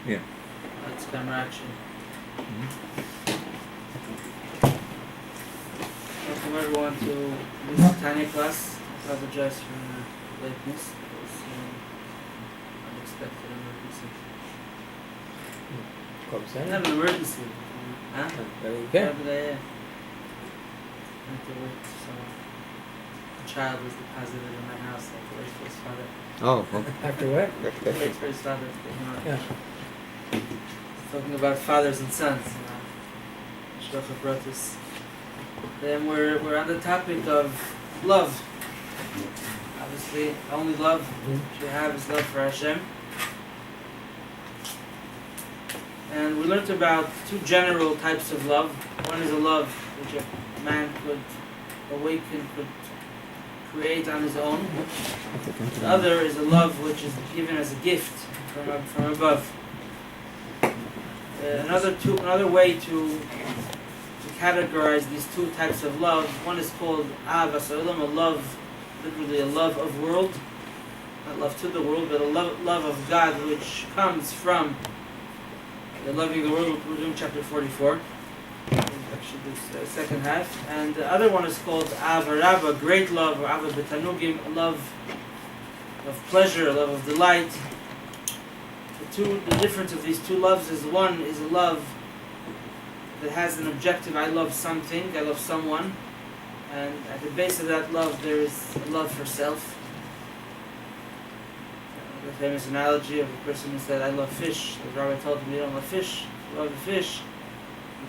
Yeah. That's camera action. Welcome everyone to this Tanya Class. I apologize for lateness. It was unexpected emergency. Not an emergency. Huh? Okay. I had to wait. So a child was deposited in my house. I had to wait for his father. Oh, After what? Wait for his father to get him out. Yeah. Talking about fathers and sons. Shlocha Brothers. Then we're on the topic of love. Obviously, only love which we have is love for Hashem. And we learned about two general types of love. One is a love which a man could awaken, could create on his own. The other is a love which is given as a gift from above. Another way to categorize these two types of love. One is called Ahavas Olam, a love, literally a love of world, not love to the world, but a love of God, which comes from the loving the world. We're doing chapter 44. Actually, this second half. And the other one is called Ahava Rabba, great love, or Ahava Betanugim, a love of pleasure, a love of delight. The difference of these two loves is one is a love that has an objective. I love something, I love someone, and at the base of that love there is a love for self. The famous analogy of a person who said, I love fish. The rabbi told him, you don't love fish, you love the fish,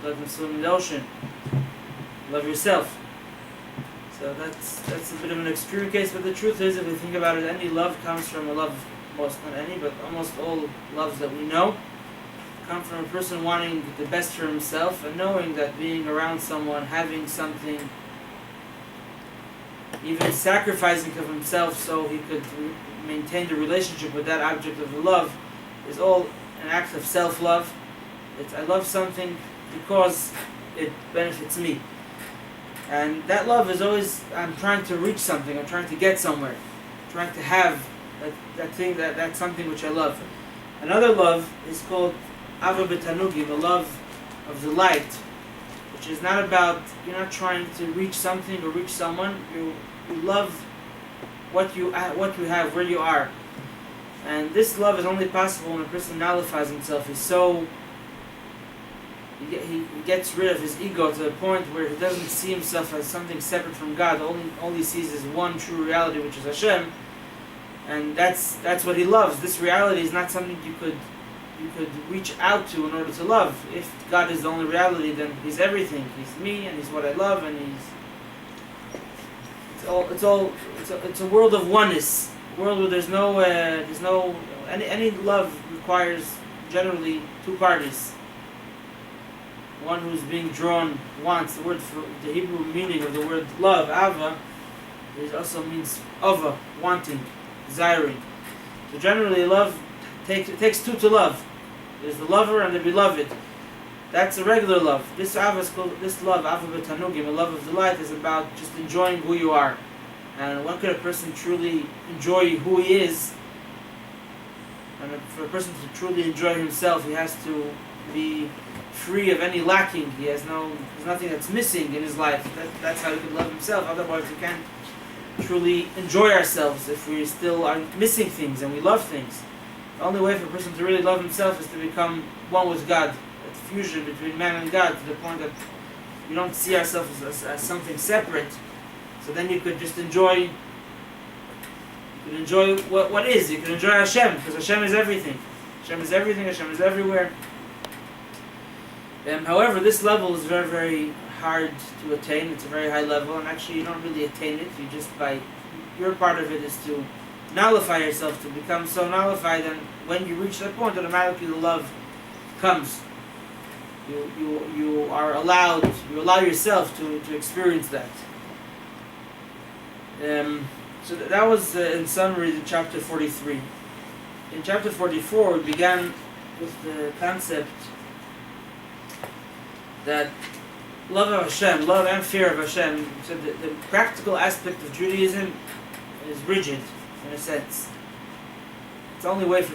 you let them swim in the ocean, you love yourself. So that's a bit of an extreme case, but the truth is, if we think about it, any love comes from a love, most not any, but almost all loves that we know come from a person wanting the best for himself and knowing that being around someone, having something, even sacrificing of himself so he could maintain the relationship with that object of the love, is all an act of self-love. I love something because it benefits me. And that love is always, I'm trying to reach something, I'm trying to get somewhere, I'm trying to have that thing, that's something which I love. Another love is called Ahava Betanugim, a love of delight, which is not about, you're not trying to reach something or reach someone, you love what you have, where you are. And this love is only possible when a person nullifies himself. He gets rid of his ego to the point where he doesn't see himself as something separate from God, only sees his one true reality, which is Hashem. And that's what he loves. This reality is not something you could reach out to in order to love. If God is the only reality, then He's everything. He's me, and He's what I love, and it's a world of oneness. A world where there's no any love requires generally two parties. One who's being drawn wants. The Hebrew meaning of the word love, ava, it also means ava, wanting, desiring. So generally, love it takes two to love. There's the lover and the beloved. That's a regular love. This love, Ahava Betanugim, a love of delight, is about just enjoying who you are. And when could a person truly enjoy who he is? And for a person to truly enjoy himself, he has to be free of any lacking. There's nothing that's missing in his life. That's how he can love himself. Otherwise, we can't truly enjoy ourselves if we still are missing things and we love things. The only way for a person to really love himself is to become one with God. That fusion between man and God, to the point that we don't see ourselves as something separate. So then you could just enjoy. You could enjoy what is. You could enjoy Hashem, because Hashem is everything. Hashem is everything. Hashem is everywhere. However, this level is very, very hard to attain. It's a very high level, and actually you don't really attain it. You just your part of it is to nullify yourself, to become so nullified, and when you reach that point, automatically the love comes. You allow yourself to experience that. So that was in summary the chapter 43. In chapter 44 we began with the concept that love of Hashem, love and fear of Hashem. So the practical aspect of Judaism is rigid, in a sense. it's the only way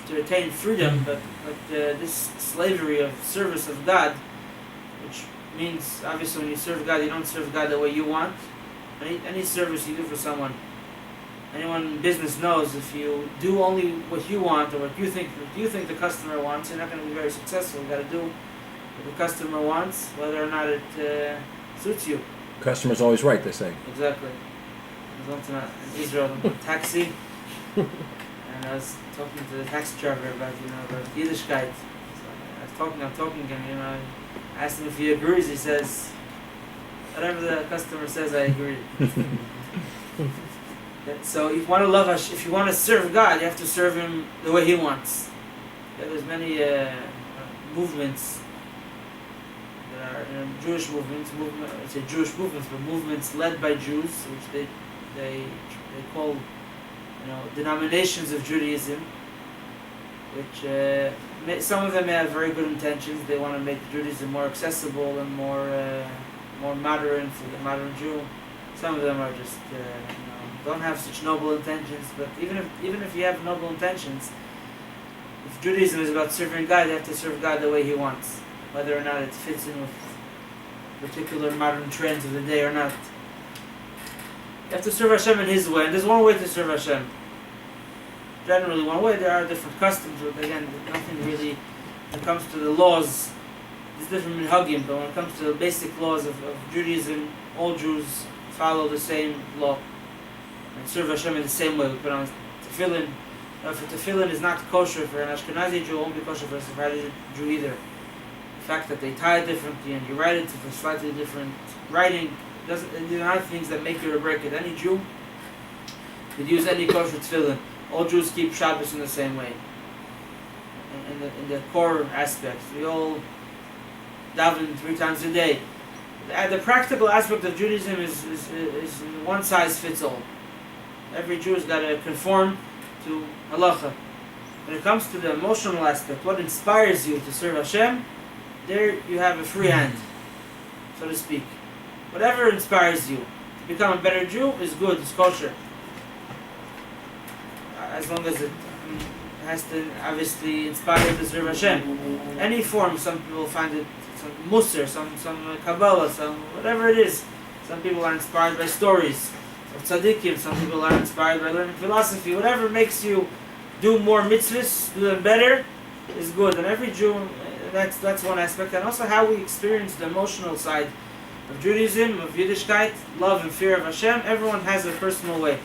to attain freedom. But this slavery of service of God, which means obviously when you serve God, you don't serve God the way you want. Any service you do for someone, anyone in business knows if you do only what you want or what you think the customer wants, you're not going to be very successful. You got to do what the customer wants, whether or not it suits you. Customer's always right, they say. Exactly. I was once in Israel in a taxi, and I was talking to the taxi driver about Yiddishkeit. So I'm talking, and I asked him if he agrees. He says, whatever the customer says, I agree. So if you want to love us, if you want to serve God, you have to serve Him the way He wants. There's many movements that are Jewish movements. I say Jewish movements, but movements led by Jews, which they call denominations of Judaism. Which some of them have very good intentions. They want to make Judaism more accessible and more modern for the modern Jew. Some of them are just don't have such noble intentions. But even if you have noble intentions, if Judaism is about serving God, you have to serve God the way He wants, whether or not it fits in with particular modern trends of the day or not. You have to serve Hashem in His way, and there's one way to serve Hashem. Generally one way. There are different customs, but again, nothing really, when it comes to the laws, it's different in Hagim, but when it comes to the basic laws of Judaism, all Jews follow the same law and serve Hashem in the same way. We put on tefillin. If a tefillin is not kosher for an Ashkenazi Jew, it won't be kosher for a Sephardi Jew either. The fact that they tie it differently and you write it with a slightly different writing, these are not things that make it or break it. Any Jew could use any kosher tefillin. All Jews keep Shabbos in the same way. In the core aspects, we all daven 3 times a day. The practical aspect of Judaism is one size fits all. Every Jew has got to conform to halacha. When it comes to the emotional aspect, what inspires you to serve Hashem, there you have a free hand, so to speak. Whatever inspires you to become a better Jew is good, it's kosher. As long as it has to obviously inspire you to serve Hashem. Any form, some people find it some Musar, some Kabbalah, some whatever it is. Some people are inspired by stories of tzaddikim, some people are inspired by learning philosophy. Whatever makes you do more mitzvahs, do them better, is good. And every Jew, that's one aspect. And also how we experience the emotional side of Judaism, of Yiddishkeit, love and fear of Hashem. Everyone has a personal way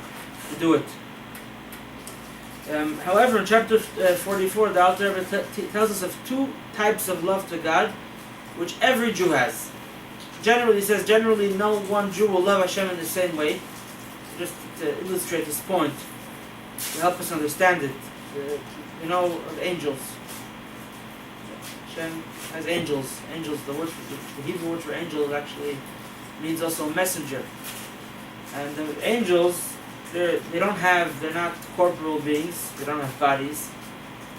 to do it. However, in chapter 44, the Alter Rebbe tells us of 2 types of love to God, which every Jew has. He says, generally no one Jew will love Hashem in the same way. Just to illustrate this point, to help us understand it. Of angels. Hashem has angels. Angels, the Hebrew word for angel actually means also messenger. And the angels, they're not corporal beings, they don't have bodies.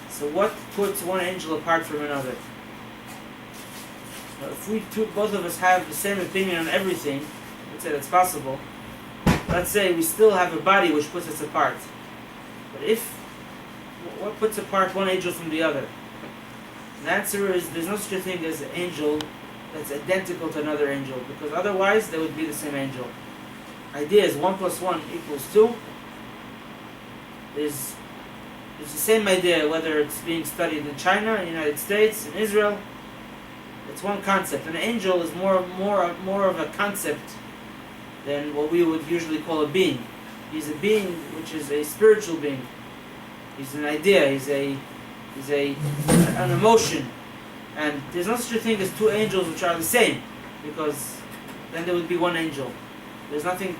So what puts one angel apart from another? If both of us have the same opinion on everything, let's say that's possible, let's say we still have a body which puts us apart. But what puts apart one angel from the other? And the answer is there's no such a thing as an angel that's identical to another angel, because otherwise they would be the same angel. Idea is 1 + 1 = 2. Is the same idea whether it's being studied in China, in the United States, in Israel. It's one concept. An angel is more of a concept than what we would usually call a being. He's a being which is a spiritual being. He's an idea. He's an emotion. And there's no such a thing as 2 angels which are the same, because then there would be one angel. There's nothing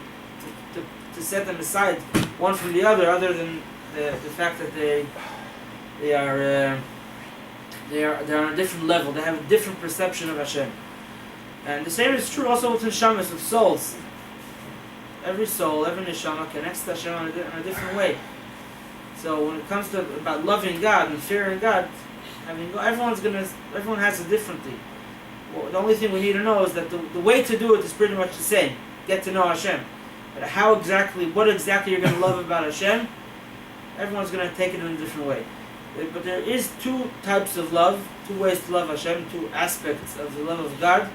to set them aside one from the other than the fact that they are on a different level. They have a different perception of Hashem. And the same is true also with neshamas, with souls. Every soul, every neshama connects to Hashem in a different way. So when it comes to about loving God and fearing God, everyone has it differently. Well, the only thing we need to know is that the way to do it is pretty much the same. Get to know Hashem. But what exactly you're going to love about Hashem, everyone's going to take it in a different way. But there is two types of love, two ways to love Hashem, two aspects of the love of God,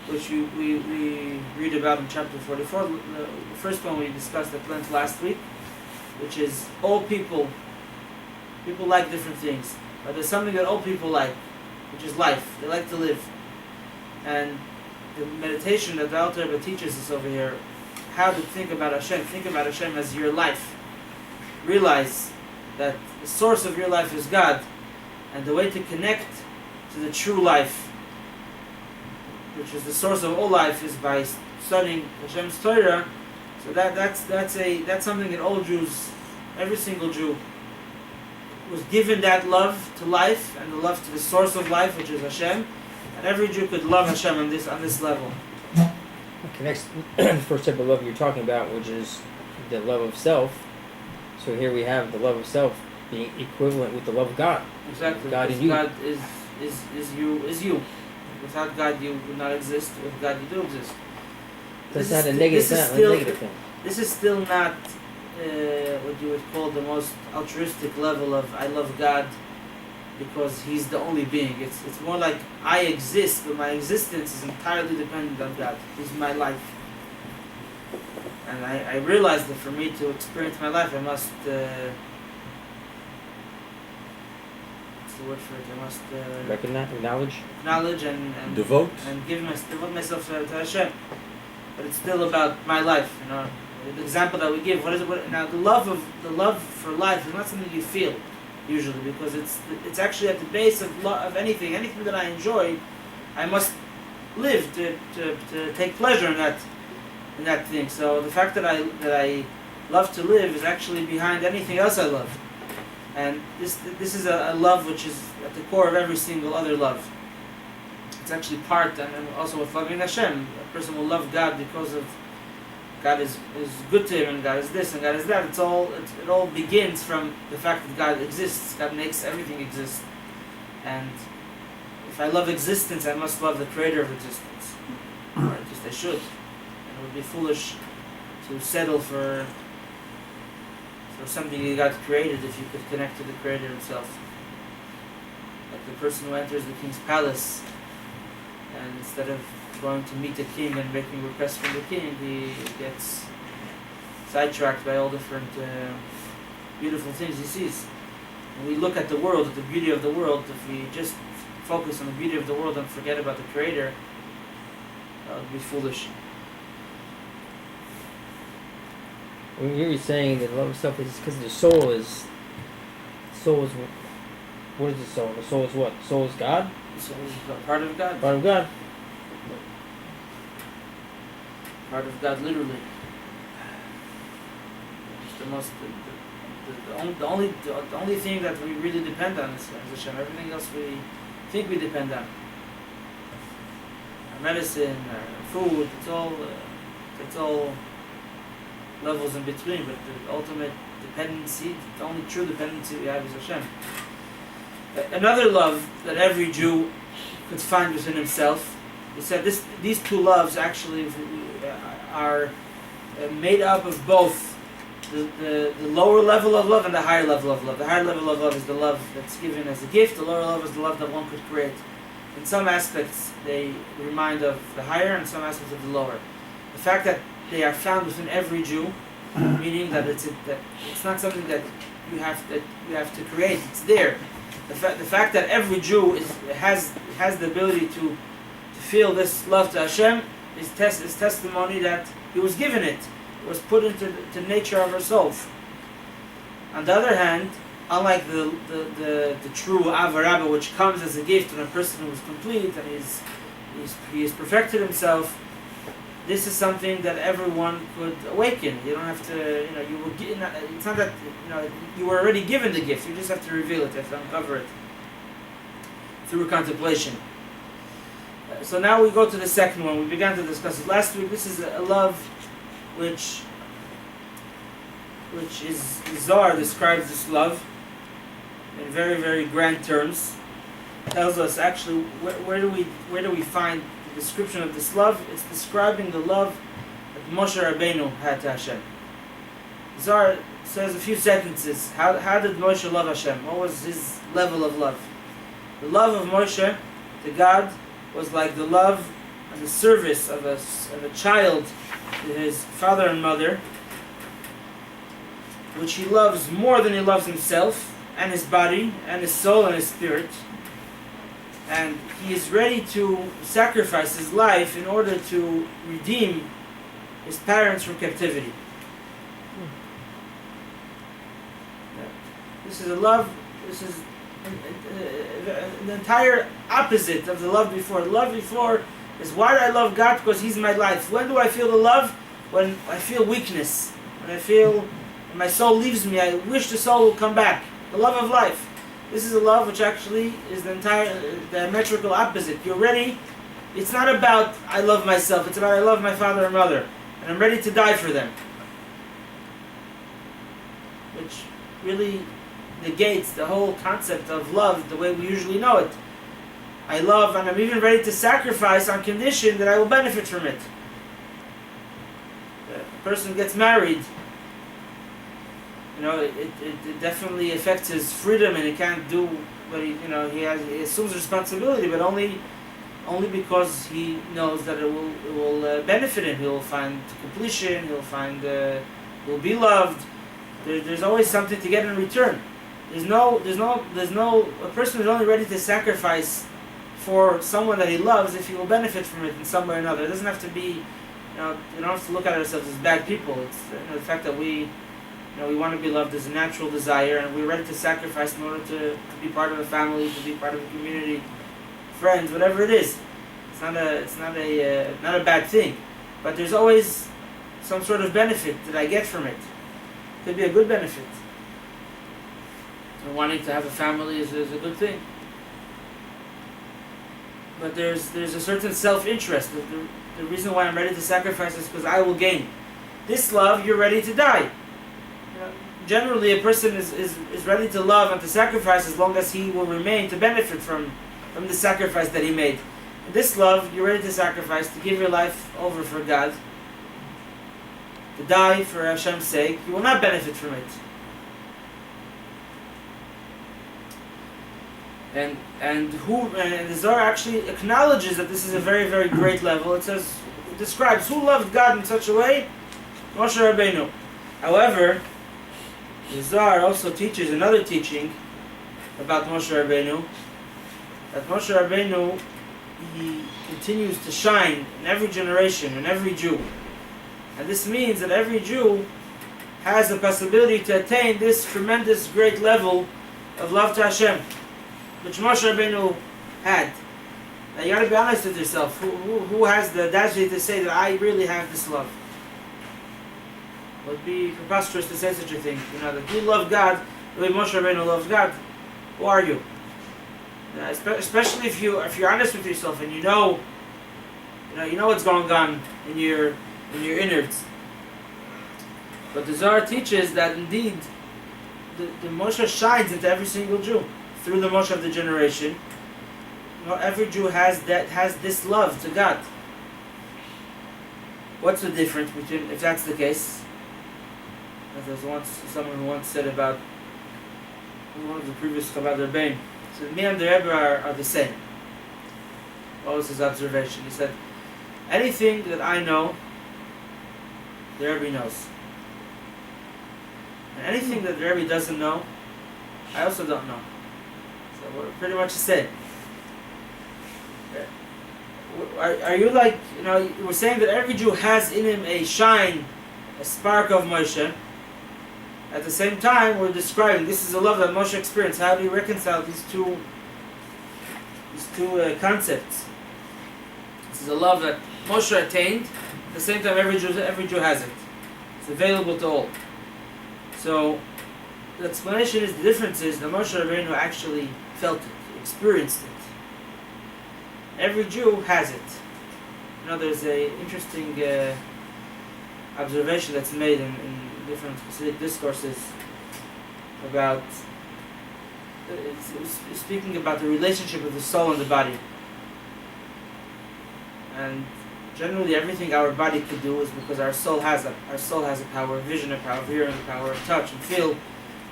which we read about in chapter 44. The first one we discussed at length last week, which is all people like different things. But there's something that all people like, which is life. They like to live. And the meditation that the Alter Rebbe teaches us over here, how to think about Hashem. Think about Hashem as your life. Realize that the source of your life is God, and the way to connect to the true life, which is the source of all life, is by studying Hashem's Torah. So that's something that all Jews, every single Jew, was given that love to life and the love to the source of life, which is Hashem, and every Jew could love Hashem on this level. Okay, next, the first type of love you're talking about, which is the love of self. So here we have the love of self being equivalent with the love of God. Exactly. God in you. God is you. Without God, you would not exist. With God, you do exist. That's not a negative thing. This is still not what you would call the most altruistic level of I love God because He's the only being. It's more like I exist, but my existence is entirely dependent on God. He's my life. And I realize that for me to experience my life, I must, what's the word for it? I must acknowledge and devote devote myself to Hashem. But it's still about my life, you know. The example that we give, now the love for life is not something you feel usually, because it's actually at the base of anything that I enjoy. I must live to take pleasure in that thing. So the fact that I love to live is actually behind anything else I love, and this is a love which is at the core of every single other love. It's actually part, and also with loving Hashem, a person will love God because of God is good to him, and God is this, and God is that. It all begins from the fact that God exists. God makes everything exist, and if I love existence, I must love the Creator of existence, or at least I should. It would be foolish to settle for something that God created if you could connect to the Creator Himself. Like the person who enters the king's palace, and instead of going to meet the king and making requests from the king, he gets sidetracked by all different beautiful things he sees. When we look at the world, at the beauty of the world, if we just focus on the beauty of the world and forget about the Creator, that would be foolish. When you're saying that love of self is because the soul is what is the soul? The soul is what? The soul is God? The soul is part of God. Part of God. Part of God, literally. It's the only thing that we really depend on is Hashem. Everything else we think we depend on. Our medicine, our food, it's all levels in between, but the ultimate dependency, the only true dependency we have is Hashem. Another love that every Jew could find within himself, he said these two loves actually are made up of both the lower level of love and the higher level of love. The higher level of love is the love that's given as a gift. The lower level is the love that one could create. In some aspects, they remind of the higher, and some aspects of the lower. The fact that they are found within every Jew, meaning that it's not something that you have to create. It's there. The fact that every Jew has the ability to feel this love to Hashem is testimony that he was given it. It was put into the nature of our souls. On the other hand, unlike the true Avarabba, which comes as a gift when a person who is complete and he has perfected himself, this is something that everyone could awaken. You don't have to, it's not that, you were already given the gift. You just have to reveal it. You have to uncover it through contemplation. So now we go to the second one. We began to discuss it last week. This is a love which is Zohar describes this love in very, very grand terms. Tells us actually where do we find the description of this love. It's describing the love that Moshe Rabbeinu had to Hashem. Zohar says a few sentences. How did Moshe love Hashem? What was his level of love? The love of Moshe to God was like the love and the service of a child to his father and mother, which he loves more than he loves himself and his body and his soul and his spirit. And he is ready to sacrifice his life in order to redeem his parents from captivity. This is a love, this is the entire opposite of the love before. The love before is, why do I love God? Because He's my life. When do I feel the love? When I feel weakness. When my soul leaves me, I wish the soul will come back. The love of life. This is a love which actually is the diametrical opposite. You're ready. It's not about I love myself. It's about I love my father and mother, and I'm ready to die for them. Which really negates the whole concept of love the way we usually know it. I love, and I'm even ready to sacrifice on condition that I will benefit from it. A person gets married, it definitely affects his freedom, and he can't do what he assumes responsibility, but only because he knows that it will benefit him. He will find completion. He'll be loved. There's always something to get in return. There's no a person is only ready to sacrifice for someone that he loves if he will benefit from it in some way or another. It doesn't have to be, you don't have to look at ourselves as bad people. It's the fact that we want to be loved is a natural desire, and we're ready to sacrifice in order to be part of a family, to be part of a community, friends, whatever it is. It's not a bad thing, but there's always some sort of benefit that I get from it. It could be a good benefit. And wanting to have a family is a good thing. But there's a certain self-interest. The reason why I'm ready to sacrifice is because I will gain. This love, you're ready to die. Generally, a person is ready to love and to sacrifice as long as he will remain to benefit from the sacrifice that he made. And this love, you're ready to sacrifice, to give your life over for God, to die for Hashem's sake. You will not benefit from it. And the Zohar actually acknowledges that this is a very, very great level. It describes who loved God in such a way. Moshe Rabbeinu. However, the Zohar also teaches another teaching about Moshe Rabbeinu. That Moshe Rabbeinu, he continues to shine in every generation, in every Jew. And this means that every Jew has the possibility to attain this tremendous, great level of love to Hashem, which Moshe Rabbeinu had. Now you got to be honest with yourself. Who has the audacity to say that I really have this love? It would be preposterous to say such a thing. That you love God the way Moshe Rabbeinu loves God. Who are you? Especially if you're honest with yourself and you know what's going on in your innards. But the Zohar teaches that indeed the Moshe shines into every single Jew through the Moshe of the generation. Every Jew has this love to God. What's the difference between, if that's the case? As there was someone who once said about one of the previous Chabad Rebbeim, he said, me and the Rebbe are the same. What was his observation? He said, anything that I know, the Rebbe knows. And anything that the Rebbe doesn't know, I also don't know. So we're pretty much the same. Are you like, we're saying that every Jew has in him a shine, a spark of Moshe. At the same time, we're describing, this is a love that Moshe experienced. How do you reconcile these two concepts? This is a love that Moshe attained. At the same time, every Jew has it. It's available to all. So, the explanation is, the difference is that Moshe Rabbeinu actually felt it, experienced it. Every Jew has it. There's an interesting observation that's made in different Hasidic discourses about speaking about the relationship of the soul and the body. And generally everything our body could do is because our soul has a power of vision, a power of hearing, a power of touch and feel.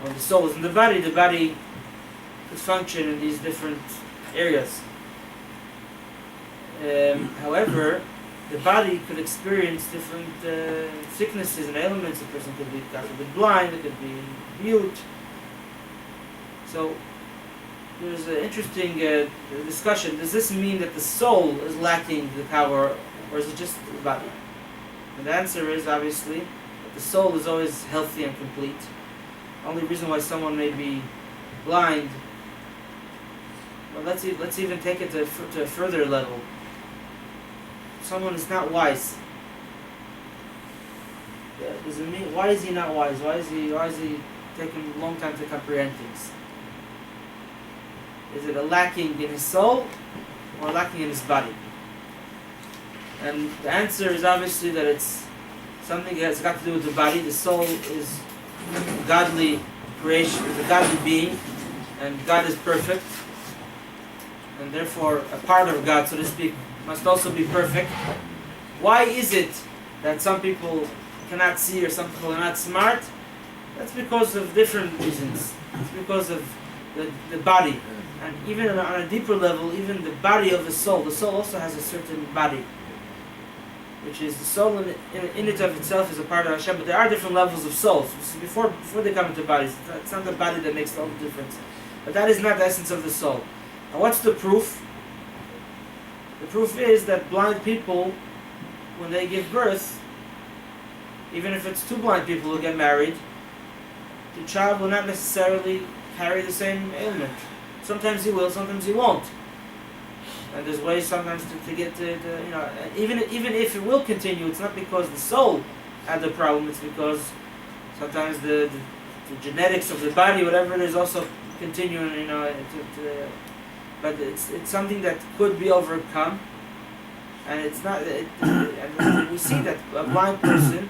When the soul is in the body could function in these different areas. However, the body could experience different sicknesses and ailments. A person could be blind, it could be mute. So there's an interesting discussion. Does this mean that the soul is lacking the power, or is it just the body? And the answer is obviously that the soul is always healthy and complete. The only reason why someone may be blind, well, let's even take it to a further level. Someone is not wise. Does it mean, why is he not wise? Why is he taking a long time to comprehend things? Is it a lacking in his soul or lacking in his body? And the answer is obviously that it's something that has got to do with the body. The soul is a godly creation, is a godly being, and God is perfect, and therefore a part of God, so to speak, must also be perfect. Why is it that some people cannot see or some people are not smart? That's because of different reasons. It's because of the body. And even on a deeper level, even the body of the soul also has a certain body, which is the soul in it of itself is a part of Hashem, but there are different levels of souls. Before they come into bodies, it's not the body that makes all the difference. But that is not the essence of the soul. And what's the proof? The proof is that blind people, when they give birth, even if it's two blind people who get married, the child will not necessarily carry the same ailment. Sometimes he will, sometimes he won't. And there's ways sometimes to get to even if it will continue, it's not because the soul had the problem, it's because sometimes the genetics of the body, whatever it is, also continuing, but it's something that could be overcome, and it's not. And we see that a blind person,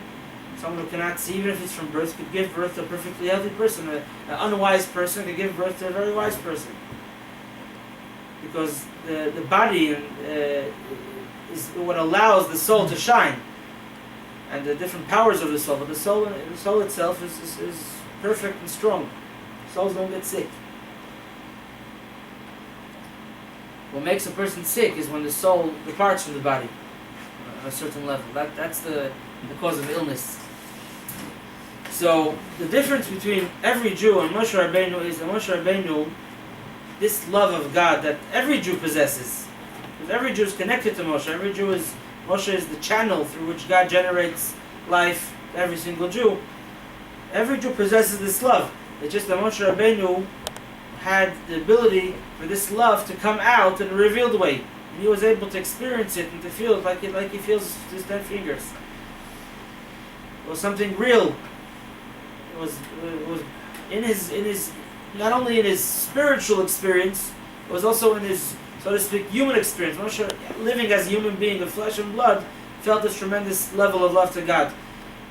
someone who cannot see, even if it's from birth, could give birth to a perfectly healthy person. An unwise person could give birth to a very wise person, because the body is what allows the soul to shine, and the different powers of the soul. But the soul itself is perfect and strong. Souls don't get sick. What makes a person sick is when the soul departs from the body on a certain level. That's the cause of illness. So the difference between every Jew and Moshe Rabbeinu is that Moshe Rabbeinu, this love of God that every Jew possesses, because every Jew is connected to Moshe. Moshe is the channel through which God generates life to every single Jew. Every Jew possesses this love. It's just that Moshe Rabbeinu had the ability for this love to come out in a revealed way. And he was able to experience it and to feel it like he feels his 10 fingers. It was something real. It was in his not only in his spiritual experience, it was also in his, so to speak, human experience. Moshe, living as a human being of flesh and blood, felt this tremendous level of love to God.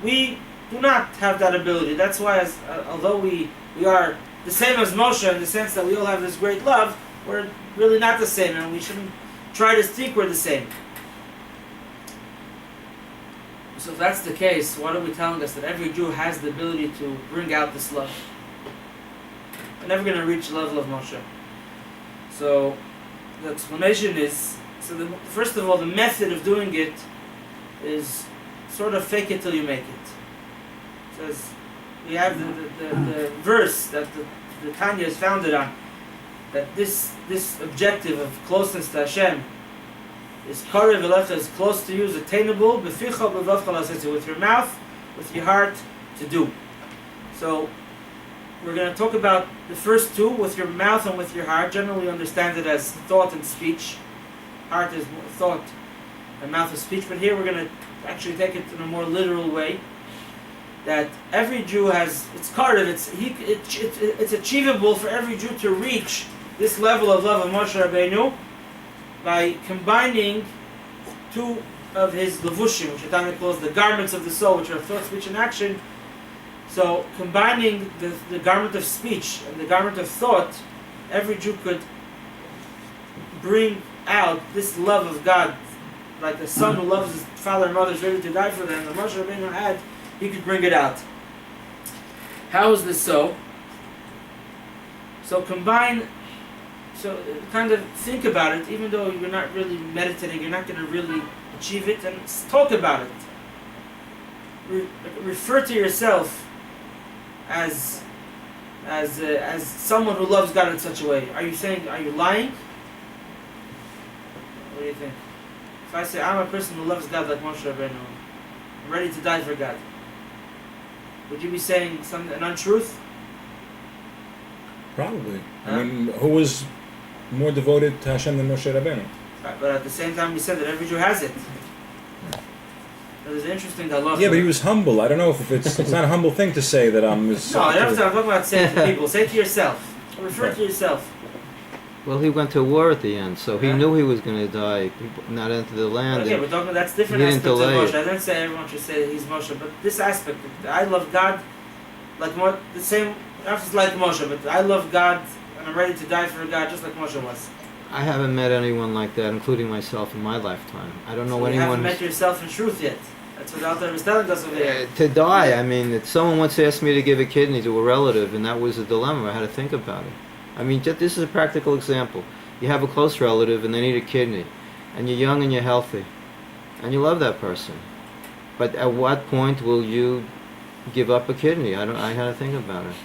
We do not have that ability. That's why, although we are the same as Moshe in the sense that we all have this great love, we're really not the same, and we shouldn't try to think we're the same. So if that's the case, what are we telling us? That every Jew has the ability to bring out this love. We're never going to reach the level of Moshe. So the explanation is, first of all, the method of doing it is sort of fake it till you make it. It says, we have the verse that the Tanya is founded on, that this objective of closeness to Hashem is karev elecha, is close to you, is attainable, beficha b'vavcha la'aseh, with your mouth, with your heart, to do. So we're going to talk about the first two, with your mouth and with your heart. Generally we understand it as thought and speech. Heart is thought and mouth is speech, but here we're going to actually take it in a more literal way. That every Jew has, it's karev, it's achievable for every Jew to reach this level of love of Moshe Rabbeinu by combining two of his levushim, which Tanya calls the garments of the soul, which are thought, speech, and action. So combining the garment of speech and the garment of thought, every Jew could bring out this love of God like a son who loves his father and mother is ready to die for them, the Moshe Rabbeinu had, he could bring it out. How is this so? So kind of think about it, even though you're not really meditating, you're not going to really achieve it, and talk about it. Refer to yourself as someone who loves God in such a way. Are you lying? What do you think? If I say I'm a person who loves God like Moshe Rabbeinu, I'm ready to die for God, would you be saying an untruth? Probably. Huh? I mean, who was more devoted to Hashem than Moshe Rabbeinu? Right, but at the same time, we said that every Jew has it. It was interesting that Yeah, but he was humble. I don't know if it's not a humble thing to say that I'm. No, I'm talking about saying to people. Say it to yourself. Refer to yourself. Well, he went to war at the end, so he knew he was going to die, not enter the land. Okay, we're talking. That's different He didn't aspect of delay Moshe. it. I didn't say everyone should say that he's Moshe, but this aspect, I love God, like the same. Not just like Moshe, but I love God and I'm ready to die for God, just like Moshe was. I haven't met anyone like that, including myself in my lifetime. I don't know So you anyone. haven't met yourself in truth yet. That's what Alter was telling us over here. To die, I mean, someone once asked me to give a kidney to a relative, and that was a dilemma. I had to think about it. I mean, this is a practical example. You have a close relative, and they need a kidney, and you're young and you're healthy, and you love that person. But at what point will you give up a kidney? I had to think about it.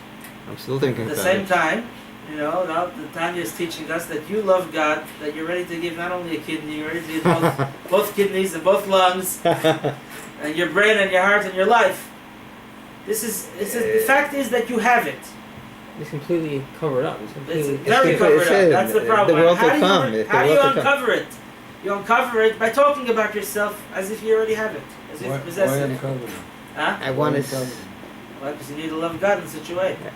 I'm still thinking At the about same it. time, the Tanya is teaching us that you love God, that you're ready to give not only a kidney, you're ready to give both kidneys and both lungs, and your brain and your heart and your life. The fact is that you have it. It's completely covered up. It's completely. It's very covered up. That's the problem. The world How will come. How do you uncover it? You uncover it by talking about yourself as if you already have it, as if you possess Why it. uncover? Huh? I want to. Why? Because you need to love God in such a way. Yeah,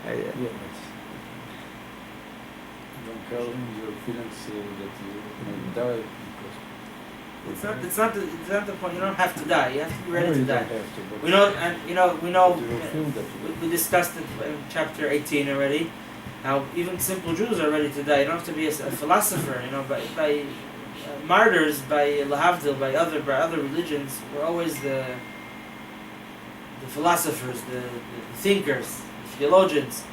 but uncovering your feelings that you may die because It's not the point. You don't have to die. You have to be ready no, to you die. don't have to, but We know, and we know. you feel that you We discussed it in chapter 18 already. How even simple Jews are ready to die. You don't have to be a philosopher. By martyrs, by lahavdil, by other religions, were always the philosophers, the thinkers, the theologians.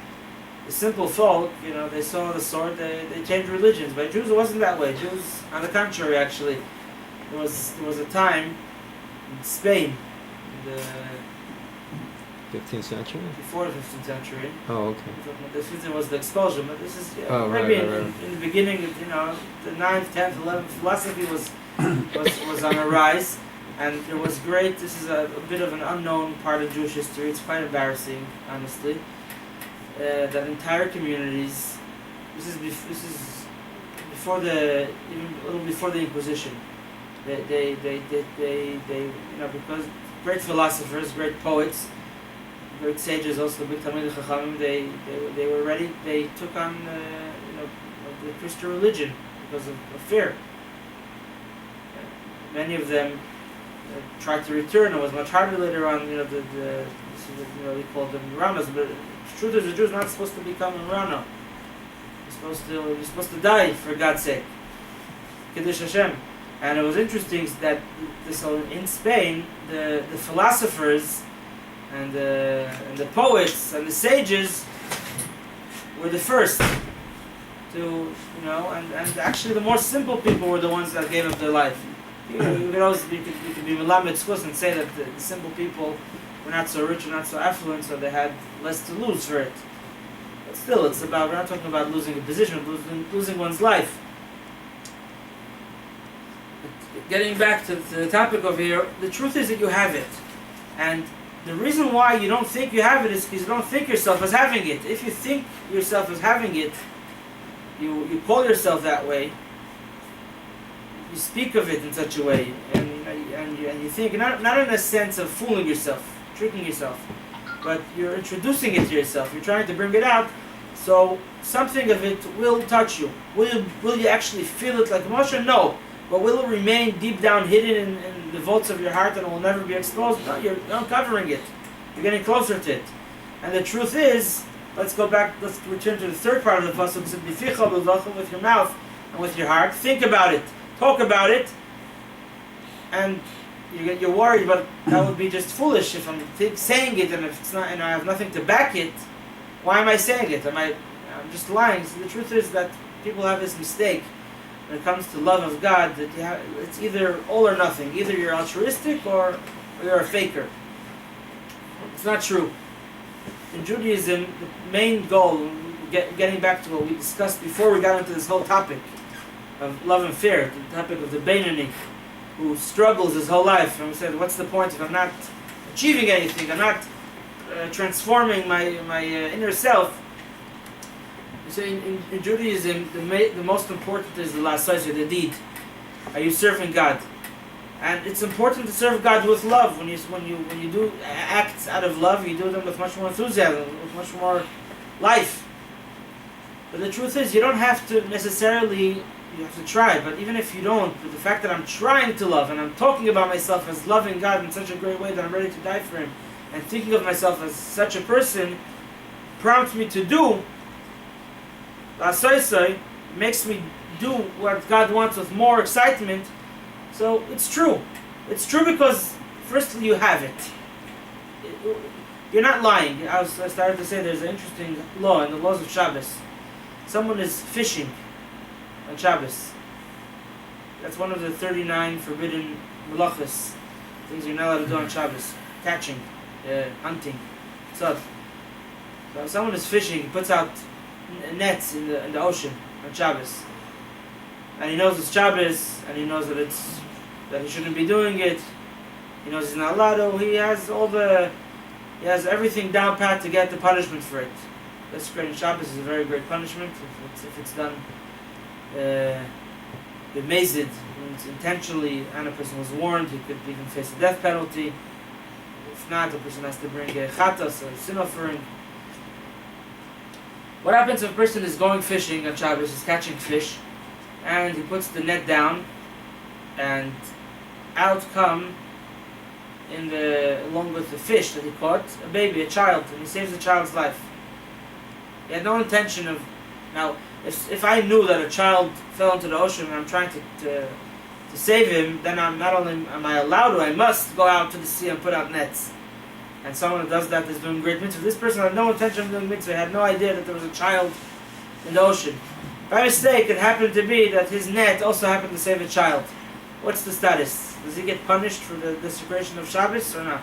The simple folk, they saw the sword, they changed religions. By Jews, it wasn't that way. Jews, on the contrary, actually, there was a time in Spain, in the 15th century? before the 15th century. Oh, okay. The 15th was the expulsion, but this is Oh, right, maybe right. in the beginning, the 9th, 10th, 11th, philosophy was on a rise, and there was great. This is a bit of an unknown part of Jewish history. It's quite embarrassing, honestly. That entire communities. This is before even a little before the Inquisition. They because great philosophers, great poets, great sages, also the big Talmidei Chachamim, they were ready. They took on the Christian religion because of fear. Many of them tried to return. It was much harder later on. We called them Ramas, but the truth is the Jews are not supposed to become a Rana. You're supposed to die for God's sake. Kiddush Hashem. And it was interesting that in Spain, the philosophers and the poets and the sages were the first to, and actually the more simple people were the ones that gave up their life. You could be Melamed Tzchus and say that the simple people were not so rich and not so affluent, so they had less to lose for it. But still, we're not talking about losing a position, losing one's life. Getting back to the topic over here, the truth is that you have it. And the reason why you don't think you have it is because you don't think yourself as having it. If you think yourself as having it, you call yourself that way, you speak of it in such a way, and you think, not in a sense of fooling yourself, tricking yourself, but you're introducing it to yourself, you're trying to bring it out, so something of it will touch you. Will you actually feel it like Moshe? No. But will it remain deep down hidden in the vaults of your heart and it will never be exposed? No, you're uncovering it. You're getting closer to it. And the truth is, let's return to the third part of the pasuk. It said, with your mouth and with your heart. Think about it. Talk about it. and you're worried, but that would be just foolish if I'm saying it, and if it's not, and I have nothing to back it. Why am I saying it? I'm just lying. So the truth is that people have this mistake when it comes to love of God, that it's either all or nothing. Either you're altruistic or you're a faker. It's not true. In Judaism, the main goal, getting back to what we discussed before we got into this whole topic of love and fear, the topic of the Beinoni, who struggles his whole life, and we said, what's the point if I'm not achieving anything, I'm not transforming my inner self? So in Judaism, the most important is the la'aseh, the deed. Are you serving God? And it's important to serve God with love. When you do acts out of love, you do them with much more enthusiasm, with much more life. But the truth is, you don't have to necessarily. You have to try. But even if you don't, but the fact that I'm trying to love and I'm talking about myself as loving God in such a great way that I'm ready to die for Him, and thinking of myself as such a person, prompts me to do. La'aseh makes me do what God wants with more excitement. So it's true. It's true because firstly you have it. You're not lying. I started to say there's an interesting law in the laws of Shabbos. Someone is fishing on Shabbos. That's one of the 39 forbidden melachos, things you're not allowed to do on Shabbos. Catching, hunting. So if someone is fishing, he puts out nets in the ocean on Shabbos. And he knows it's Shabbos, and he knows that he shouldn't be doing it. He knows he's not allowed to. He has everything down pat to get the punishment for it. That's great. And Shabbos is a very great punishment if it's done b'mezid, intentionally, and a person was warned. He could even face the death penalty. If not, the person has to bring a chatas, a sin offering. What happens if a person is going fishing on Shabbos, is catching fish, and he puts the net down, and out come, along with the fish that he caught, a baby, a child, and he saves the child's life. He had no intention of. Now, if I knew that a child fell into the ocean and I'm trying to save him, then I'm not only am I allowed to, I must go out to the sea and put out nets. And someone who does that is doing great mitzvah. This person had no intention of doing mitzvah. He had no idea that there was a child in the ocean. By mistake, it happened to be that his net also happened to save a child. What's the status? Does he get punished for the desecration of Shabbos or not?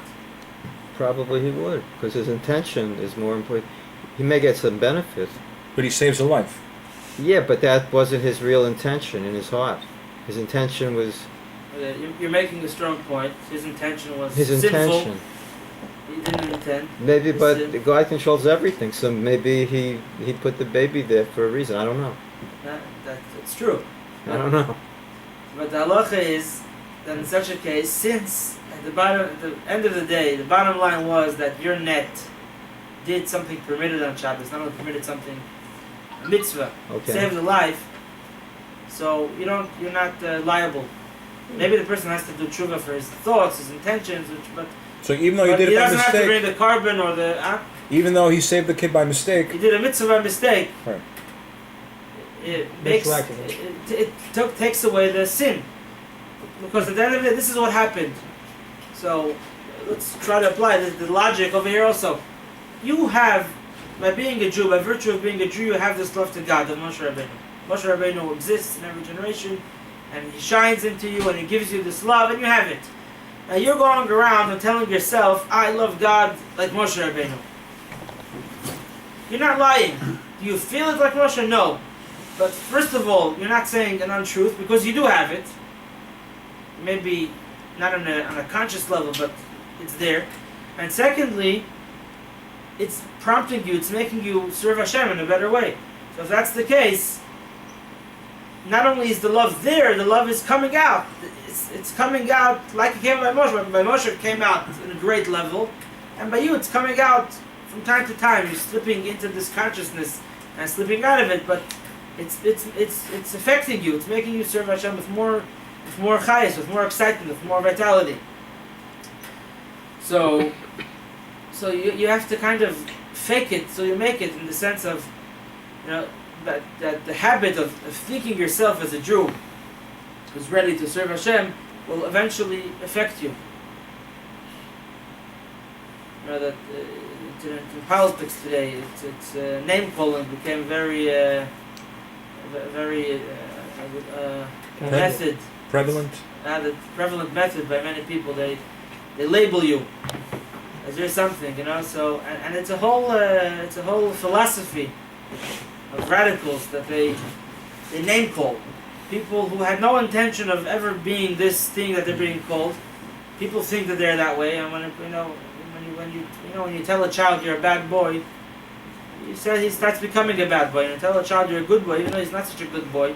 Probably he would, because his intention is more important. He may get some benefit. But he saves a life. Yeah, but that wasn't his real intention in his heart. His intention was... You're making a strong point. His intention was his sinful. intention. He didn't intend. Maybe, but sin. God controls everything, so maybe he put the baby there for a reason. I don't know. That's true. I don't know. But the halacha is that in such a case, since at the end of the day, the bottom line was that your net did something permitted on Shabbos, not only permitted something, a mitzvah, saved a life. So you're not liable. Maybe the person has to do tshuva for his thoughts, his intentions, but so even though he did it by doesn't have to bring mistake, the carbon or the. even though he saved the kid by mistake, He did a mitzvah by mistake. Right. It takes away the sin, because at the end of it, this is what happened. So let's try to apply the logic over here also. You have, by being a Jew, by virtue of being a Jew, you have this love to God, of Moshe Rabbeinu. Moshe Rabbeinu exists in every generation, and he shines into you, and he gives you this love, and you have it. Now you're going around and telling yourself, I love God like Moshe Rabbeinu. You're not lying. Do you feel it like Moshe? No. But first of all, you're not saying an untruth, because you do have it. Maybe not on a conscious level, but it's there. And secondly, it's prompting you, it's making you serve Hashem in a better way. So if that's the case, not only is the love there, the love is coming out. It's coming out like it came by Moshe. By Moshe it came out in a great level, and by you it's coming out from time to time. You're slipping into this consciousness and slipping out of it, but it's affecting you. It's making you serve Hashem with more chayas, with more excitement, with more vitality. So you have to kind of fake it so you make it, in the sense of, that the habit of thinking yourself as a Jew who's ready to serve Hashem will eventually affect you. You know that in politics today, it's name calling became very method. Prevalent. The prevalent method by many people. They label you as you're something, you know. So and it's a whole philosophy of radicals that they name call people who had no intention of ever being this thing that they're being called. People think that they're that way, and when you tell a child you're a bad boy, you say he starts becoming a bad boy. And you tell a child you're a good boy, even though he's not such a good boy,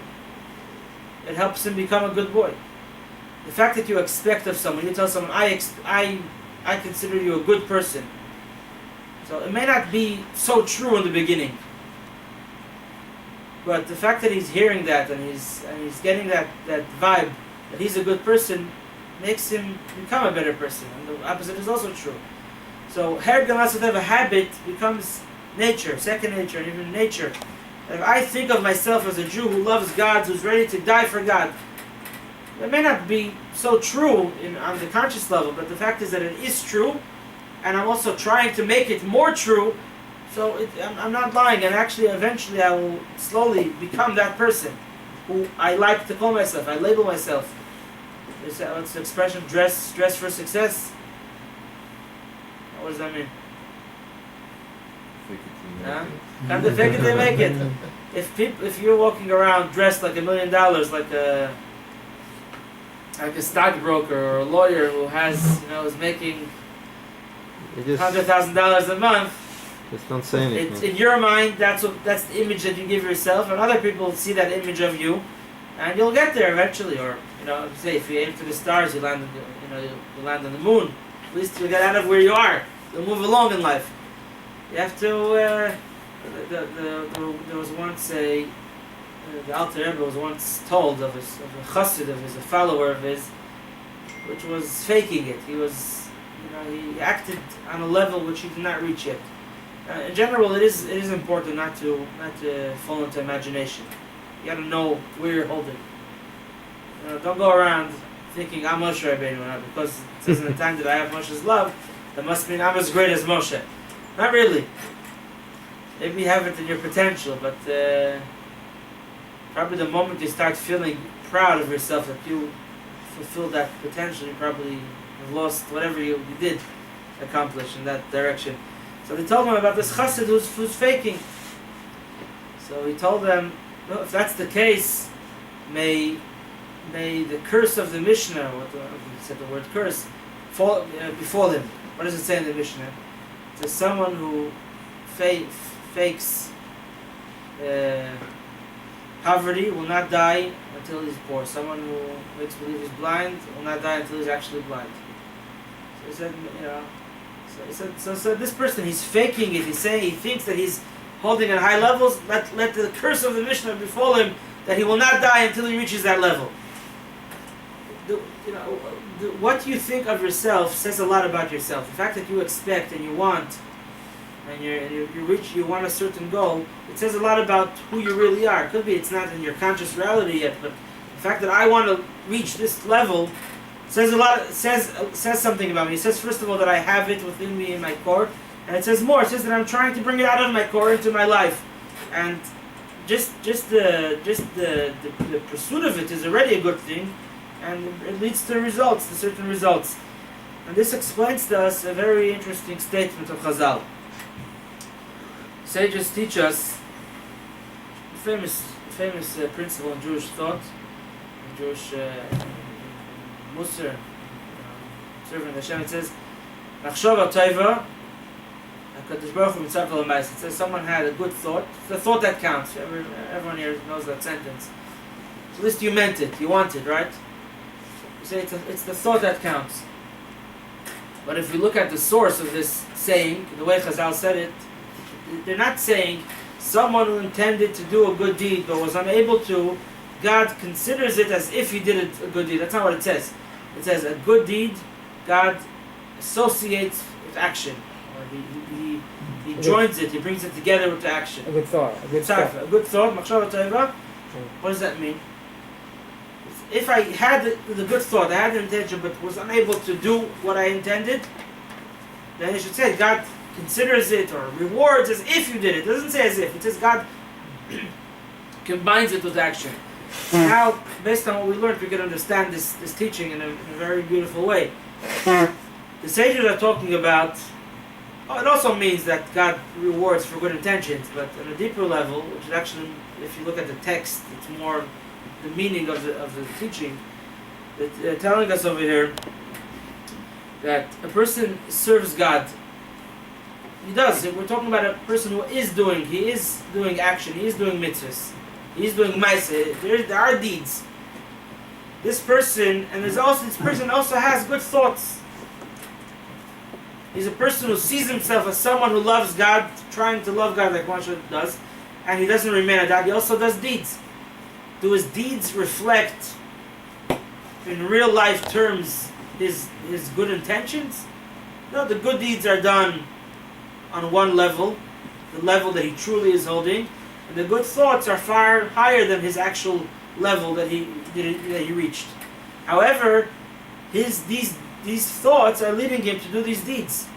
it helps him become a good boy. The fact that you expect of someone, you tell someone, I consider you a good person. So it may not be so true in the beginning, but the fact that he's hearing that and he's getting that vibe that he's a good person makes him become a better person. And the opposite is also true. So a habit becomes nature, second nature, and even nature. If I think of myself as a Jew who loves God, who's ready to die for God, it may not be so true on the conscious level, but the fact is that it is true, and I'm also trying to make it more true. So I'm not lying, and actually, eventually, I will slowly become that person who I like to call myself. I label myself. What's the expression? Dress for success. What does that mean? Fake it till you Huh? make it. Come to fake it, they make it. If you're walking around dressed like $1 million, like a stockbroker or a lawyer who has, is making You just $100,000 a month, don't say anything. it's in your mind. That's the image that you give yourself, and other people see that image of you, and you'll get there eventually. Or say if you aim for the stars, you land on the moon. At least you get out of where you are. You'll move along in life. You have to. There was once the Alter Rebbe was once told of a chassid of his, a follower of his, which was faking it. He was, he acted on a level which he did not reach yet. In general, it is important not to fall into imagination. You got to know where you're holding. Don't go around thinking I'm Moshe Rabbeinu because it says in the time that I have Moshe's love. That must mean I'm as great as Moshe. Not really. Maybe you have it in your potential, but probably the moment you start feeling proud of yourself that you fulfilled that potential, you probably have lost whatever you did accomplish in that direction. So they told him about this chassid who's faking. So he told them, no, if that's the case, may the curse of the Mishnah, he said the word curse, befall him. What does it say in the Mishnah? It says someone who fakes poverty will not die until he's poor. Someone who makes believe he's blind will not die until he's actually blind. So he said, So this person, he's faking it. He's saying he thinks that he's holding at high levels. Let the curse of the Mishnah befall him that he will not die until he reaches that level. What you think of yourself says a lot about yourself. The fact that you expect and you want, and you want a certain goal, it says a lot about who you really are. It could be it's not in your conscious reality yet, but the fact that I want to reach this level says a lot. Says something about me. It says first of all that I have it within me in my core, and it says more. It says that I'm trying to bring it out of my core into my life, and just the pursuit of it is already a good thing, and it leads to certain results. And this explains to us a very interesting statement of Chazal. Sages teach us a famous principle in Jewish thought, in Jewish Musar, serving Hashem. It says, "Machshava tova, HaKadosh Baruch Hu mitzvah l'mayis." It says someone had a good thought. It's the thought that counts. Everyone here knows that sentence. So at least you meant it. You wanted, right? You say it's the thought that counts. But if we look at the source of this saying, the way Chazal said it, they're not saying someone who intended to do a good deed but was unable to, God considers it as if he did a good deed. That's not what it says. It says a good deed, God associates with action. Or he joins it, he brings it together with the action. A good thought. A good thought. A good thought, machshava tova. What does that mean? If I had the good thought, I had the intention, but was unable to do what I intended, then you should say God considers it or rewards as if you did it. It doesn't say as if. It says God combines it with action. Now, based on what we learned, we can understand this teaching in a very beautiful way. The sages are talking about, it also means that God rewards for good intentions, but on a deeper level, which is actually, if you look at the text, it's more the meaning of the teaching. They're telling us over here that a person serves God. He does. We're talking about a person who is doing action, he is doing mitzvahs, he is doing ma'aseh. There are deeds. This person also has good thoughts. He's a person who sees himself as someone who loves God, trying to love God like Moshe does, and he doesn't remain at that. He also does deeds. Do his deeds reflect, in real life terms, his good intentions? No, the good deeds are done on one level, the level that he truly is holding, and the good thoughts are far higher than his actual level that he reached. However, these thoughts are leading him to do these deeds.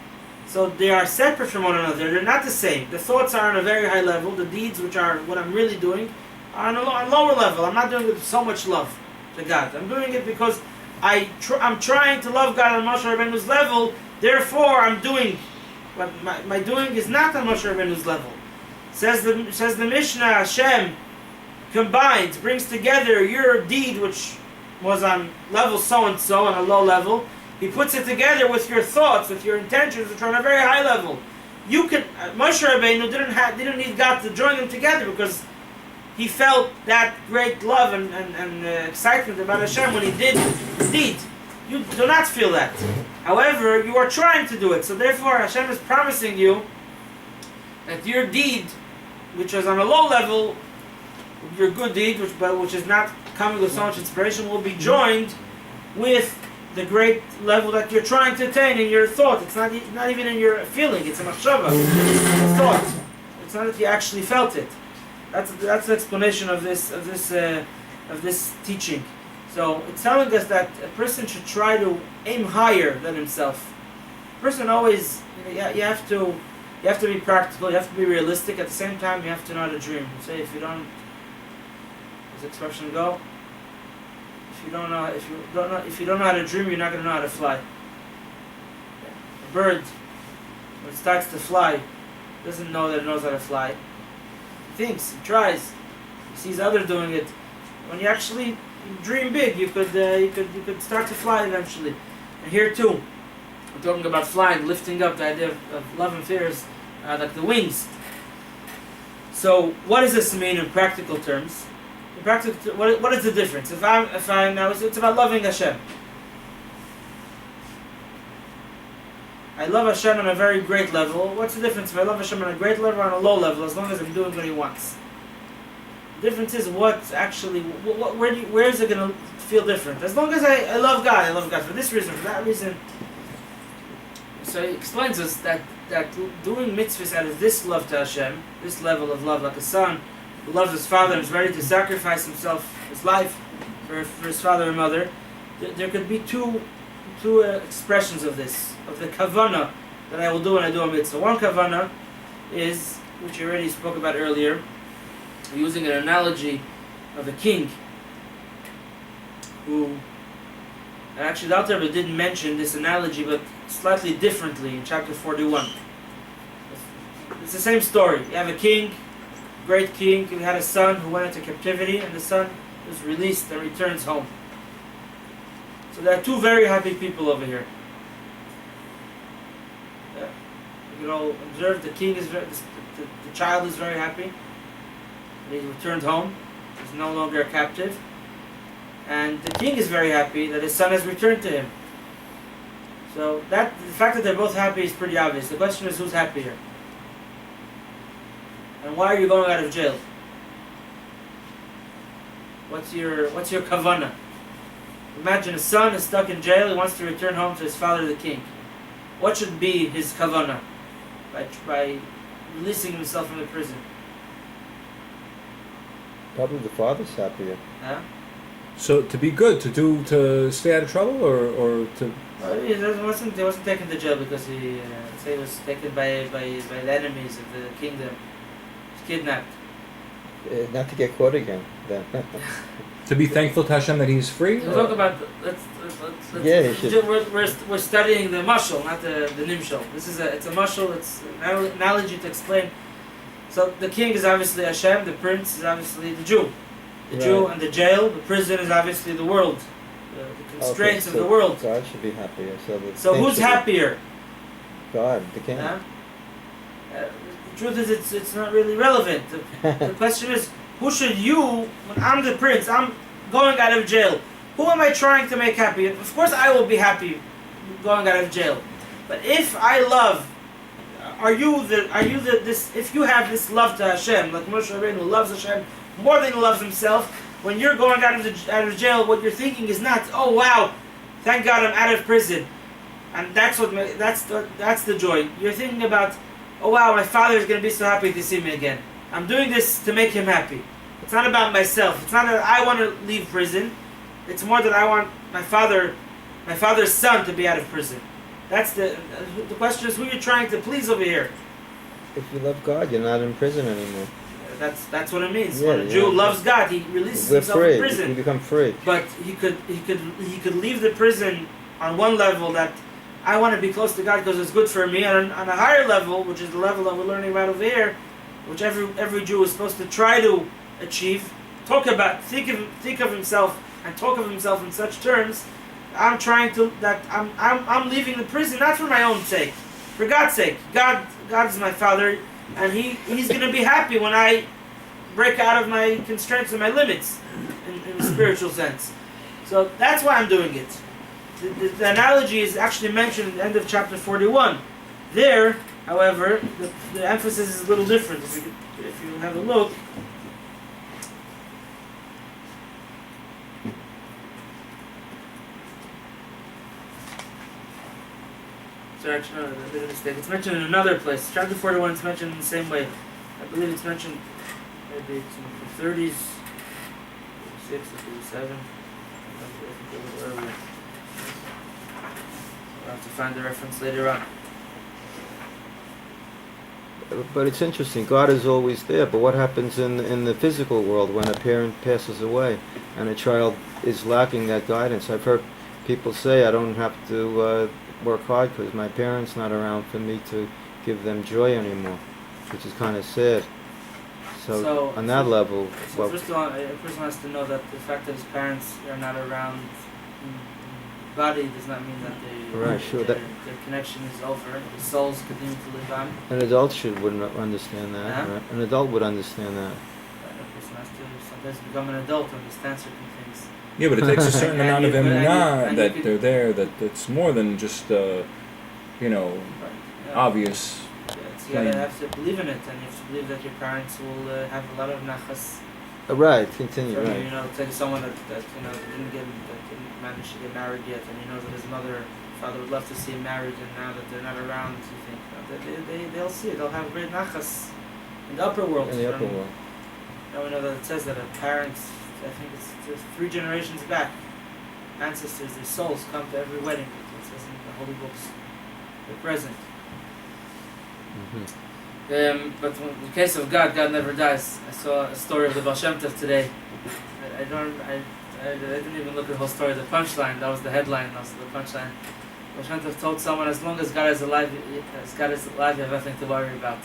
So they are separate from one another. They're not the same. The thoughts are on a very high level. The deeds, which are what I'm really doing, are on a lower level. I'm not doing it with so much love to God. I'm doing it because I'm trying to love God on Moshe Rabbeinu's level. Therefore, I'm doing what my doing is not on Moshe Rabbeinu's level. Says the Mishnah, Hashem combines, brings together your deed, which was on level so and so, on a low level. He puts it together with your thoughts, with your intentions, which are on a very high level. Moshe Rabbeinu didn't need God to join them together because he felt that great love and excitement about Hashem when he did the deed. You do not feel that. However, you are trying to do it. So therefore, Hashem is promising you that your deed, which was on a low level, your good deed, which is not coming with so much inspiration, will be joined with the great level that you're trying to attain in your thought. It's not even in your feeling. It's a machshava. It's a thought. It's not that you actually felt it. That's the explanation of this teaching. So it's telling us that a person should try to aim higher than himself. A person always, you have to be practical. You have to be realistic. At the same time, you have to know how to dream. You say if you don't, does the expression go? If you don't know how to dream, you're not going to know how to fly. A bird, when it starts to fly, doesn't know that it knows how to fly. He thinks, he tries, he sees others doing it. When you actually dream big, you could start to fly eventually. And here too, we're talking about flying, lifting up. The idea of love and fear is like the wings. So, what does this mean in practical terms? What is the difference? If I now, it's about loving Hashem. I love Hashem on a very great level. What's the difference if I love Hashem on a great level or on a low level, as long as I'm doing what He wants? The difference is what's actually, where is it going to feel different? As long as I love God, I love God for this reason, for that reason. So he explains us that doing mitzvahs out of this love to Hashem, this level of love, like a son who loves his father and is ready to sacrifice himself, his life, for his father and mother, there could be two expressions of this, of the kavanah that I will do when I do a mitzvah. One kavanah is, which you already spoke about earlier, using an analogy of a king who, and actually the Alter Rebbe didn't mention this analogy, but slightly differently in chapter 41. It's the same story. You have a king, great king, who had a son who went into captivity, and the son was released and returns home. So there are two very happy people over here. You can all observe the king is the child is very happy. He returned home. He's no longer a captive. And the king is very happy that his son has returned to him. So the fact that they're both happy is pretty obvious. The question is, who's happier? And why are you going out of jail? What's your kavanah? Imagine a son is stuck in jail. He wants to return home to his father, the king. What should be his kavanah by releasing himself from the prison? Probably the father's happier. Huh? So to be good, to stay out of trouble, or to He wasn't taken to jail because he was taken by the enemies of the kingdom. He was kidnapped. Not to get caught again. Then. to be thankful to Hashem that he's free. We'll talk about let's Yeah, you should. we're studying the mashal, not the nimshal. It's a mashal. It's an analogy to explain. So the king is obviously Hashem. The prince is obviously the Jew. The Jew and the jail. The prison is obviously the world. The constraints of the world. God should be happier. So who's happier? God, the king. The truth is, it's not really relevant. The question is, who should you, when I'm the prince, I'm going out of jail, who am I trying to make happy? Of course I will be happy going out of jail. But if I love, if you have this love to Hashem, like Moshe Rabbeinu loves Hashem more than he loves himself, when you're going out of jail, what you're thinking is not, oh wow, thank God I'm out of prison. And that's the joy. You're thinking about, oh wow, my father is going to be so happy to see me again. I'm doing this to make him happy. It's not about myself. It's not that I want to leave prison. It's more that I want my father's son to be out of prison. That's the question is who you're trying to please over here. If you love God, you're not in prison anymore. That's what it means. Yeah, when a Jew loves God, he releases himself free. from prison. You become free. But he could leave the prison on one level that I want to be close to God because it's good for me, and on a higher level, which is the level that we're learning about over here, which every Jew is supposed to try to achieve, think of himself and talk of himself in such terms. I'm leaving the prison not for my own sake, for God's sake. God is my Father, and He's going to be happy when I break out of my constraints and my limits in a spiritual sense. So that's why I'm doing it. The analogy is actually mentioned at the end of chapter 41. There, however, the emphasis is a little different. If you have a look, sorry, actually, no, I did a mistake. It's mentioned in another place. Chapter 41 is mentioned in the same way. I believe it's mentioned maybe it's in the 30s, 36 or 37. I think a little earlier. I'll have to find the reference later on. But it's interesting. God is always there. But what happens in the physical world when a parent passes away and a child is lacking that guidance? I've heard people say, I don't have to work hard because my parents not around for me to give them joy anymore, which is kind of sad. So on that level, first of all, a person has to know that the fact that his parents are not around body does not mean that their connection is over. The souls continue to live on. An adult wouldn't understand that. Uh-huh. Right? An adult would understand that. A person has to sometimes become an adult to understand certain things. Yeah, but it takes a certain amount of emunah that they're there. That it's more than just obvious. You have to believe in it, and you have to believe that your parents will have a lot of nachas. Right, continue. So, right. take someone that didn't manage to get married yet, and he knows that his father would love to see him married, and now that they're not around, you think they'll see it. They'll have great nachas in the upper world. In the upper world. Now we know that it says that parents, I think it's 3 generations back, ancestors, their souls come to every wedding. It says in the holy books, they're present. Mm-hmm. But in the case of God never dies. I saw a story of the Baal Shem Tov today. I didn't even look at the whole story. The punchline, that was the headline, that was the punchline. Baal Shem Tov told someone, as long as God is alive, you have nothing to worry about.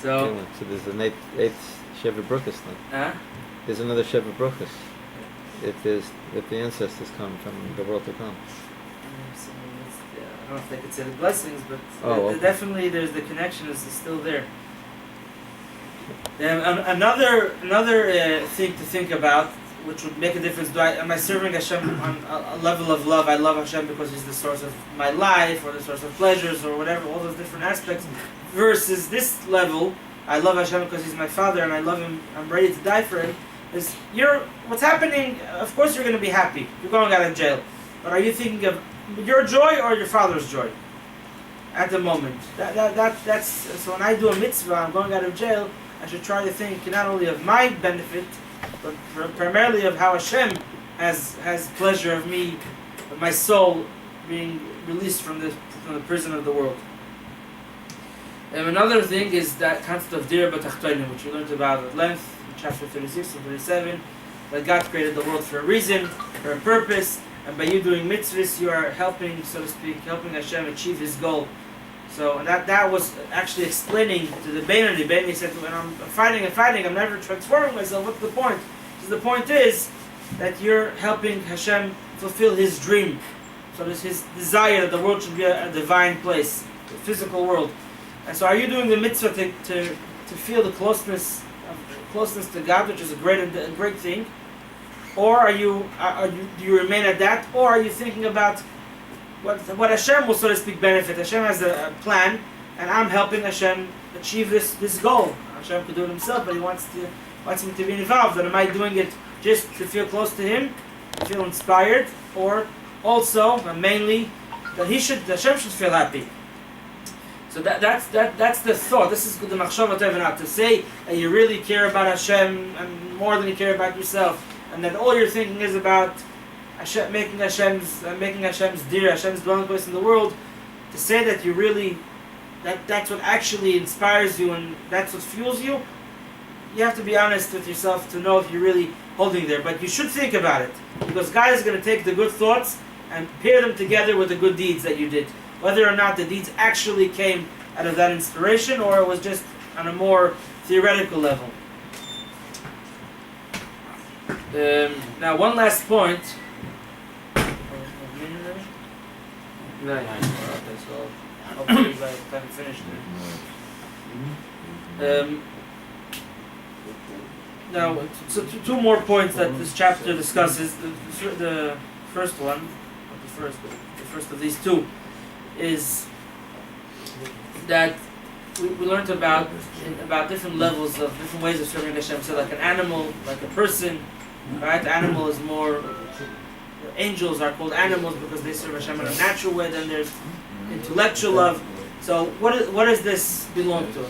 So there's an eighth Sheva Bruchas then. There's another Sheva Bruchas. If the ancestors come from the world to come. I don't know if they could say the blessings, but okay. Definitely there's the connection is still there. Another thing to think about, which would make a difference, am I serving Hashem on a level of love? I love Hashem because He's the source of my life, or the source of pleasures, or whatever, all those different aspects, versus this level, I love Hashem because He's my Father, and I love Him, I'm ready to die for Him, is what's happening, of course you're going to be happy, you're going out of jail, but are you thinking of your joy or your father's joy at the moment? That's so when I do a mitzvah, I'm going out of jail, I should try to think not only of my benefit, but primarily of how Hashem has pleasure of me, of my soul being released from the prison of the world. And another thing is that concept of dir b'tachtonim, which we learned about at length in chapter 36 and 37, that God created the world for a reason, for a purpose, and by you doing mitzvahs, you are helping, so to speak, helping Hashem achieve His goal. So that was actually explaining to the Beinoni. Beinoni said, when I'm fighting, I'm never transforming myself. What's the point? Because the point is that you're helping Hashem fulfill His dream. So there's His desire that the world should be a divine place, a physical world. And so are you doing the mitzvah to feel the closeness to God, which is a great thing? Or do you remain at that? Or are you thinking about what Hashem will, so to speak, benefit? Hashem has a plan, and I'm helping Hashem achieve this goal. Hashem could do it Himself, but He wants me to be involved. And am I doing it just to feel close to Him, to feel inspired, or also, and mainly, that Hashem should feel happy? So that's the thought. This is the machshava tevena, to say that you really care about Hashem and more than you care about yourself, and that all you're thinking is about Hashem, making Hashem's dir, Hashem's dwelling place in the world. To say that you really, that's what actually inspires you and that's what fuels you. You have to be honest with yourself to know if you're really holding there. But you should think about it, because God is going to take the good thoughts and pair them together with the good deeds that you did. Whether or not the deeds actually came out of that inspiration, or it was just on a more theoretical level. Now, one last point. No. Okay, so hopefully by the time we finish there. Now, so two more points that this chapter discusses. The first one, not the first of these two, is that we learned about different levels of different ways of serving Hashem. So, like an animal, like a person, right? The animal is more. Angels are called animals because they serve Hashem in a natural way. Then there's intellectual love. So, what does this belong to?